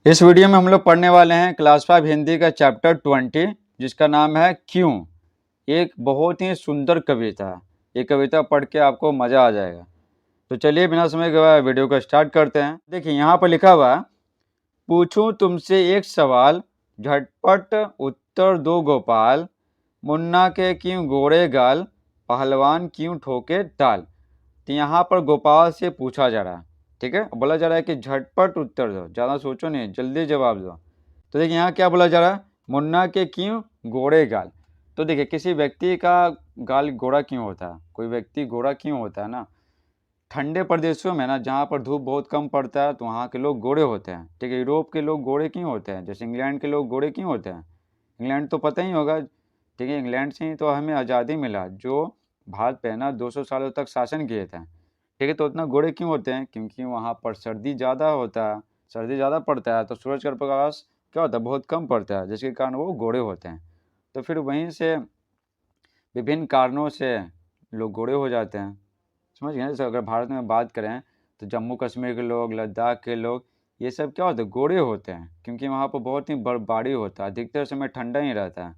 इस वीडियो में हम लोग पढ़ने वाले हैं क्लास 5 हिंदी का चैप्टर 20 जिसका नाम है क्यों। एक बहुत ही सुंदर कविता है। ये कविता पढ़ के आपको मज़ा आ जाएगा। तो चलिए बिना समय गवाए वीडियो को स्टार्ट करते हैं। देखिए यहाँ पर लिखा हुआ है, पूछूं तुमसे एक सवाल, झटपट उत्तर दो गोपाल, मुन्ना के क्यों गोरे गाल, पहलवान क्यों ठोके ताल। तो यहाँ पर गोपाल से पूछा जा रहा है, ठीक है। बोला जा रहा है कि झटपट उत्तर दो, ज़्यादा सोचो नहीं, जल्दी जवाब दो। तो देखिए यहाँ क्या बोला जा रहा है, मुन्ना के क्यों गोरे गाल। तो देखिए किसी व्यक्ति का गाल गोरा क्यों होता है, कोई व्यक्ति गोरा क्यों होता है ना, ठंडे प्रदेशों में ना जहाँ पर धूप बहुत कम पड़ता है तो वहाँ के लोग गोरे होते हैं, ठीक है। यूरोप के लोग गोरे क्यों होते हैं, जैसे इंग्लैंड के लोग गोरे क्यों होते हैं। इंग्लैंड तो पता ही होगा, ठीक है। इंग्लैंड से ही तो हमें आज़ादी मिला, जो भारत पे ना 200 सालों तक शासन किए थे, ठीक है। तो उतना गोरे क्यों होते हैं, क्योंकि वहाँ पर सर्दी ज़्यादा होता है, सर्दी ज़्यादा पड़ता है तो सूरज का प्रकाश क्या होता है, बहुत कम पड़ता है, जिसके कारण वो गोरे होते हैं। तो फिर वहीं से विभिन्न कारणों से लोग गोरे हो जाते हैं, समझ गए। जैसे अगर भारत में बात करें तो जम्मू कश्मीर के लोग, लद्दाख के लोग, ये सब क्या होते हैं, गोरे होते हैं, क्योंकि वहाँ पर बहुत ही बर्फबारी होता है, अधिकतर समय ठंडा ही रहता है।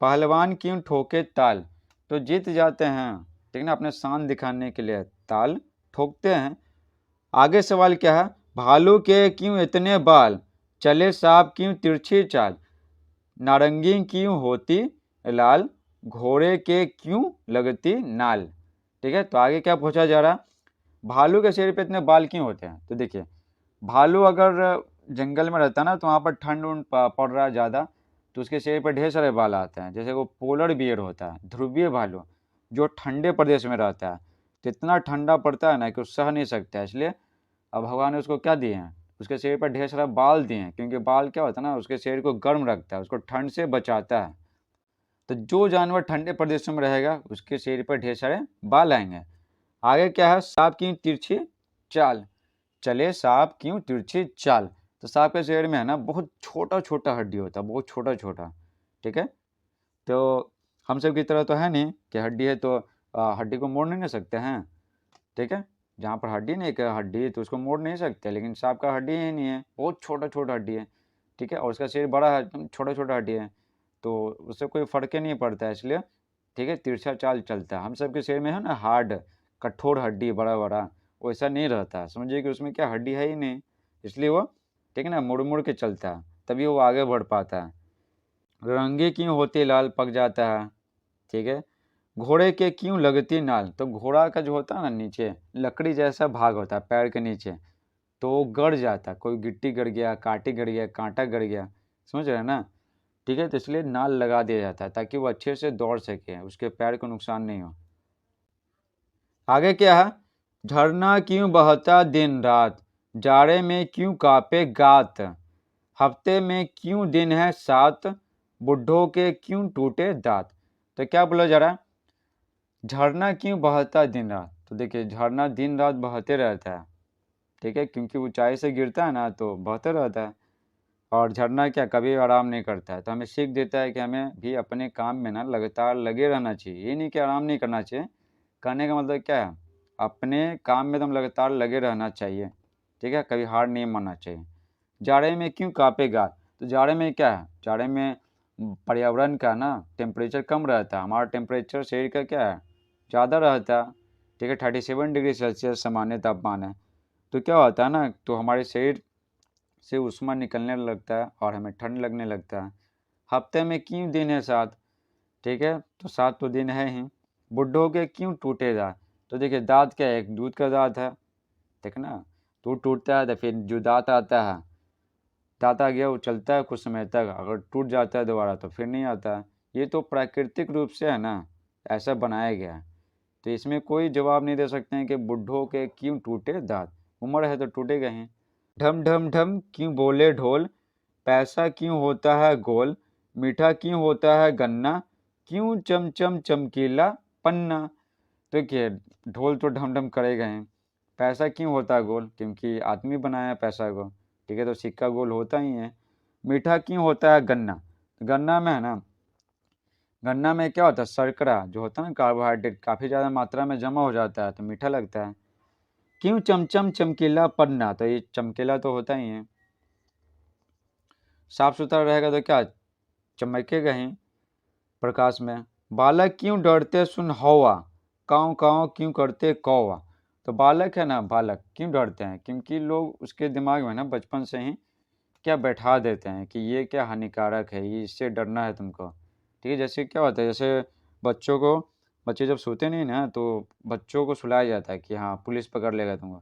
पहलवान क्यों ठोके ताल, तो जीत जाते हैं, ठीक ना, अपने शान दिखाने के लिए ताल ठोकते हैं। आगे सवाल क्या है, भालू के क्यों इतने बाल, चले सांप क्यों तिरछी चाल, नारंगी क्यों होती लाल, घोड़े के क्यों लगती नाल। ठीक है, तो आगे क्या पूछा जा रहा है, भालू के शरीर पे इतने बाल क्यों होते हैं। तो देखिए भालू अगर जंगल में रहता है ना तो वहाँ पर ठंड उंड पड़ रहा है ज़्यादा, तो उसके शरीर पर ढेर सारे बाल आते हैं। जैसे वो पोलर बियर होता है, ध्रुवीय भालू, जो ठंडे प्रदेश में रहता है, तो इतना ठंडा पड़ता है ना कि वो सह नहीं सकता है, इसलिए अब भगवान ने उसको क्या दिए हैं, उसके शरीर पर ढेर सारा बाल दिए हैं, क्योंकि बाल क्या होता है ना, उसके शरीर को गर्म रखता है, उसको ठंड से बचाता है। तो जो जानवर ठंडे प्रदेशों में रहेगा उसके शरीर पर ढेर सारे बाल आएंगे। आगे क्या है, सांप की तिरछी चाल, चले सांप क्यों तिरछी चाल। तो सांप के शरीर में है ना बहुत छोटा छोटा हड्डी होता है, बहुत छोटा छोटा, ठीक है। तो हम सब की तरह तो है नहीं कि हड्डी है तो हड्डी को मोड़ नहीं ना सकते हैं, ठीक है। जहाँ पर हड्डी नहीं, क्या हड्डी है तो उसको मोड़ नहीं सकते, लेकिन सांप का हड्डी ही नहीं है, बहुत छोटा छोटा हड्डी है, ठीक है। और उसका शरीर बड़ा है, एकदम छोटा छोटा हड्डी है, तो उससे कोई फर्क ही नहीं पड़ता है, इसलिए ठीक है तिरछा चाल चलता है। हम सब के शरीर में है ना हार्ड कठोर हड्डी बड़ा बड़ा, वैसा नहीं रहता है, समझिए कि उसमें क्या हड्डी है ही नहीं, इसलिए वो ठीक है ना मुड़ मुड़ के चलता है, तभी वो आगे बढ़ पाता है। रंगे क्यों होती लाल, पक जाता है, ठीक है। घोड़े के क्यों लगती नाल, तो घोड़ा का जो होता है ना नीचे लकड़ी जैसा भाग होता है पैर के नीचे, तो वो गड़ जाता है, कोई गिट्टी गड़ गया, कांटे गड़ गया, कांटा गड़ गया, समझ रहे हैं ना, ठीक है। तो इसलिए नाल लगा दिया जाता है ताकि वो अच्छे से दौड़ सके, उसके पैर को नुकसान नहीं हो। आगे क्या है, झरना क्यों बहता दिन रात, जाड़े में क्यों कांपे गात, हफ्ते में क्यों दिन है 7, बुढ़ों के क्यों टूटे दांत। तो क्या बोला जा रहा है, झरना क्यों बहता दिन रात। तो देखिए झरना दिन रात बहते रहता है, ठीक है, क्योंकि ऊंचाई से गिरता है ना तो बहते रहता है। और झरना क्या कभी आराम नहीं करता है, तो हमें सीख देता है कि हमें भी अपने काम में ना लगातार लगे रहना चाहिए, ये नहीं कि आराम नहीं करना चाहिए। कहने का मतलब क्या है, अपने काम में एकदम लगातार लगे रहना चाहिए, ठीक है, कभी हार नहीं मानना चाहिए। जाड़े में क्यों कांपेगा, तो जाड़े में क्या है, जाड़े में पर्यावरण का ना टेम्परेचर कम रहता है, हमारा टेम्परेचर शरीर का क्या है ज़्यादा रहता है, ठीक है। 37 डिग्री सेल्सियस सामान्य तापमान है, तो क्या होता है ना, तो हमारे शरीर से ऊष्मा निकलने लगता है और हमें ठंड लगने लगता है। हफ्ते में क्यों दिन है 7, ठीक है, तो 7 तो दिन है ही। बुड्ढों के क्यों टूटे दांत, तो देखिए दांत क्या है, एक दूध का दांत है, ठीक ना, तो टूटता है तो फिर जो दांत आता है, दांत आ गया वो चलता है कुछ समय तक, अगर टूट जाता है दोबारा तो फिर नहीं आता है। ये तो प्राकृतिक रूप से है ना, ऐसा बनाया गया है, तो इसमें कोई जवाब नहीं दे सकते हैं कि बुढ़ों के क्यों टूटे दांत, उम्र है तो टूटेगा ही। ढम ढम ढम क्यों बोले ढोल, पैसा क्यों होता है गोल, मीठा क्यों होता है गन्ना, क्यों चमचम चमकीला पन्ना। तो देखिए ढोल तो ढम ढम करेगा ही, पैसा क्यों होता है गोल, क्योंकि आदमी बनाया है पैसा को, ठीक है, तो सिक्का गोल होता ही है। मीठा क्यों होता है गन्ना, गन्ना में है ना, गन्ना में क्या होता है, शर्करा जो होता है ना, कार्बोहाइड्रेट काफ़ी ज़्यादा मात्रा में जमा हो जाता है तो मीठा लगता है। क्यों चमचम चमकीला पन्ना, तो ये चमकीला तो होता ही है। साफ सुथरा रहेगा तो क्या चमकेगा ही प्रकाश में। बालक क्यों डरते सुन हौवा, काँव काँव क्यों करते कौवा। तो बालक है ना, बालक क्यों डरते हैं, क्योंकि लोग उसके दिमाग में ना बचपन से ही क्या बैठा देते हैं कि ये क्या हानिकारक है, ये इससे डरना है तुमको। ठीक है, जैसे क्या होता है, जैसे बच्चे जब सोते नहीं ना तो बच्चों को सुलाया जाता है कि हाँ पुलिस पकड़ लेगा तुमको।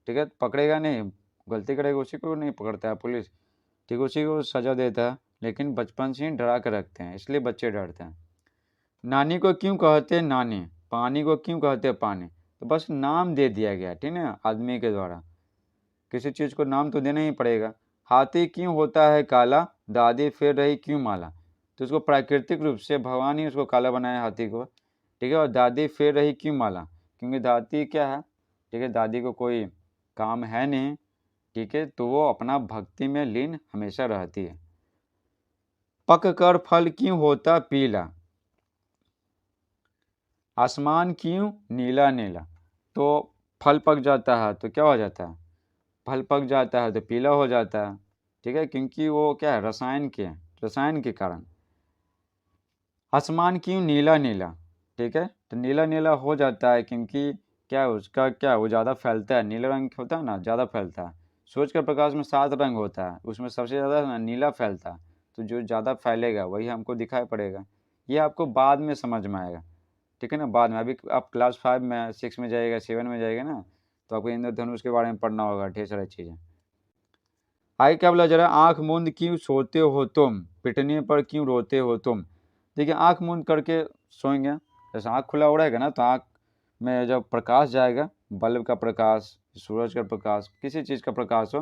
ठीक है, पकड़ेगा नहीं, गलती करेगा उसी को नहीं पकड़ता है पुलिस। ठीक है, उसी को सज़ा देता है, लेकिन बचपन से ही डरा कर रखते हैं, इसलिए बच्चे डरते हैं। नानी को क्यों कहते नानी, पानी को क्यों कहते पानी। तो बस नाम दे दिया गया, ठीक है, आदमी के द्वारा। किसी चीज़ को नाम तो देना ही पड़ेगा। हाथी क्यों होता है काला, दादी फेर रही क्यों माला। तो उसको प्राकृतिक रूप से भगवान ही उसको काला बनाया हाथी को। ठीक है, और दादी फेर रही क्यों माला, क्योंकि दादी क्या है, ठीक है, दादी को कोई काम है नहीं। ठीक है, तो वो अपना भक्ति में लीन हमेशा रहती है। पक कर फल क्यों होता पीला, आसमान क्यों नीला नीला। तो फल पक जाता है तो क्या हो जाता है, फल पक जाता है तो पीला हो जाता है। ठीक है, क्योंकि वो क्या है, रसायन के कारण। आसमान क्यों नीला नीला। ठीक है, तो नीला नीला हो जाता है क्योंकि क्या है, उसका क्या वो ज़्यादा फैलता है, नीला रंग होता है ना, ज़्यादा फैलता है। सूरज के प्रकाश में 7 रंग होता है, उसमें सबसे ज़्यादा ना नीला फैलता है। तो जो ज़्यादा फैलेगा वही हमको दिखाई पड़ेगा। ये आपको बाद में समझ में आएगा। ठीक है ना, बाद में। अभी आप क्लास 5 में 6 में जाइएगा, 7 में जाइएगा ना, तो आपको इंद्रधनुष के बारे में पढ़ना होगा, ढेर सारी चीज़ें। आगे क्या बोला जरा, आँख मूंद क्यों सोते हो तुम, पिटने पर क्यों रोते हो तुम। देखिए, आँख मूंद करके सोएंगे, जैसे आँख खुला हो रहेगा ना तो आँख में जब प्रकाश जाएगा, बल्ब का प्रकाश, सूरज का प्रकाश, किसी चीज़ का प्रकाश हो,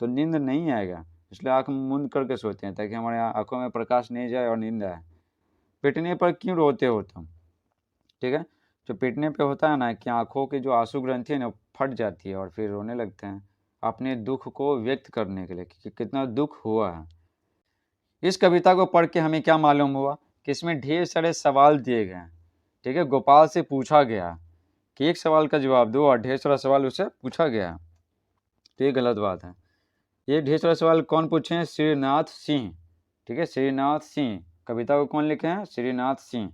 तो नींद नहीं आएगा। इसलिए आँख मूंद करके सोते हैं ताकि हमारे आँखों में प्रकाश नहीं जाए और नींद आए। पिटने पर क्यों रोते हो तुम। ठीक है, जो पिटने पे होता है ना कि आँखों की जो आंसू ग्रंथि है ना फट जाती है और फिर रोने लगते हैं अपने दुख को व्यक्त करने के लिए कि कितना दुख हुआ है। इस कविता को पढ़ के हमें क्या मालूम हुआ कि इसमें ढेर सारे सवाल दिए गए हैं। ठीक है, गोपाल से पूछा गया कि एक सवाल का जवाब दो और ढेर सारा सवाल उससे पूछा गया, तो ये गलत बात है। ये ढेर सारे सवाल कौन पूछे हैं, श्रीनाथ सिंह। ठीक है, श्रीनाथ सिंह, कविता को कौन लिखे हैं, श्रीनाथ सिंह।